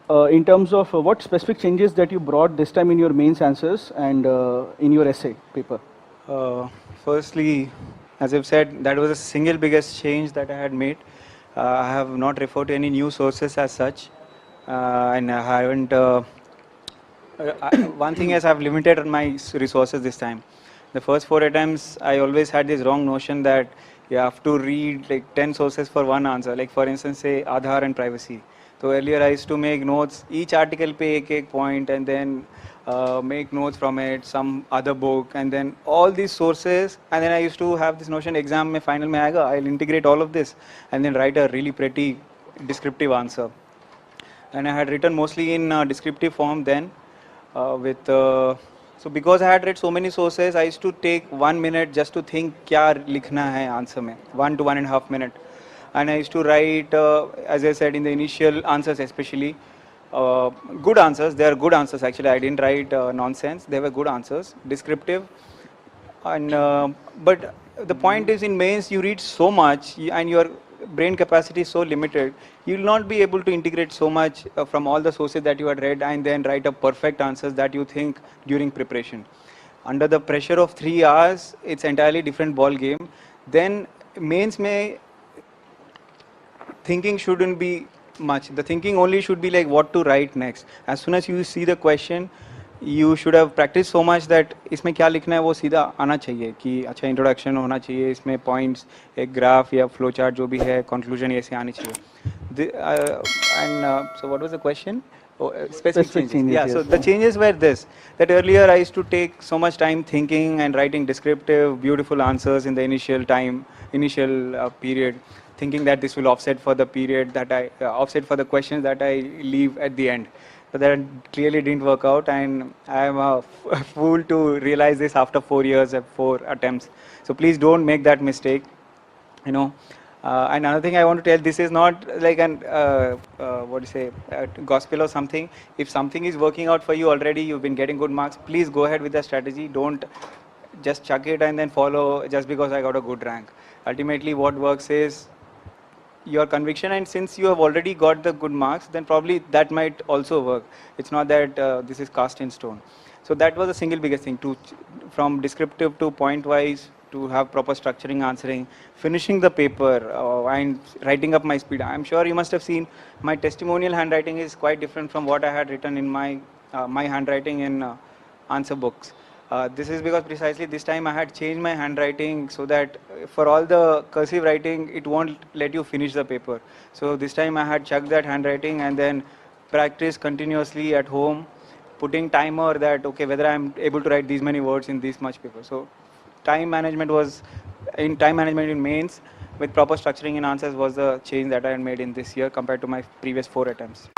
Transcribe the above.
in terms of what specific changes that you brought this time in your mains answers and in your essay paper? Uh, Firstly, as I've said, that was the single biggest change that I had made. I have not referred to any new sources as such, and I haven't. One thing is I've limited on my resources this time. The first four attempts, I always had this wrong notion that you have to read like 10 sources for one answer. Like for instance, say Aadhaar and privacy. So earlier I used to make notes, each article पे एक point and then make notes from it, some other book and then all these sources and then I used to have this notion exam में final में आएगा, I'll integrate all of this and then write a really pretty descriptive answer. And I had written mostly in descriptive form then with so because I had read so many sources, I used to take 1 minute just to think क्या लिखना है answer में 1 to 1.5 minute, and I used to write as I said in the initial answers especially good answers. They are good answers actually. I didn't write nonsense. They were good answers, descriptive, and but the point is in mains you read so much and your brain capacity is so limited, you will not be able to integrate so much from all the sources that you had read and then write a perfect answers that you think during preparation. Under the pressure of 3 hours, it's entirely different ball game. Then mains may thinking shouldn't be much. The thinking only should be like what to write next. As soon as you see the question, you should have practiced so much that इसमें क्या लिखना है वो सीधा आना चाहिए कि अच्छा इंट्रोडक्शन होना चाहिए, इसमें पॉइंट्स, एक ग्राफ या फ्लो चार्ट जो भी है, कंक्लूजन ऐसे आनी चाहिए. And so what was the question? Oh, specific changes. Yeah, so yes. the changes were this, that earlier I used to take so much time thinking and writing descriptive, beautiful answers in the initial period, thinking that this will offset for the period that offset for the questions that I leave at the end. But that clearly didn't work out, and I am a fool to realize this after 4 years, 4 attempts. So please don't make that mistake, you know. And another thing I want to tell, this is not like an what do you say, gospel or something. If something is working out for you already, you've been getting good marks, please go ahead with the strategy. Don't just chuck it and then follow just because I got a good rank. Ultimately, what works is your conviction, and since you have already got the good marks, then probably that might also work. It's not that this is cast in stone. So that was the single biggest thing, to from descriptive to point wise, to have proper structuring, answering, finishing the paper, and writing up my speed. I'm sure you must have seen my testimonial handwriting is quite different from what I had written in my handwriting in answer books. This is because precisely this time I had changed my handwriting so that for all the cursive writing, it won't let you finish the paper. So this time I had chucked that handwriting and then practice continuously at home, putting timer that, okay, whether I'm able to write these many words in this much paper. So time management in mains with proper structuring in answers was the change that I had made in this year compared to my previous 4 attempts.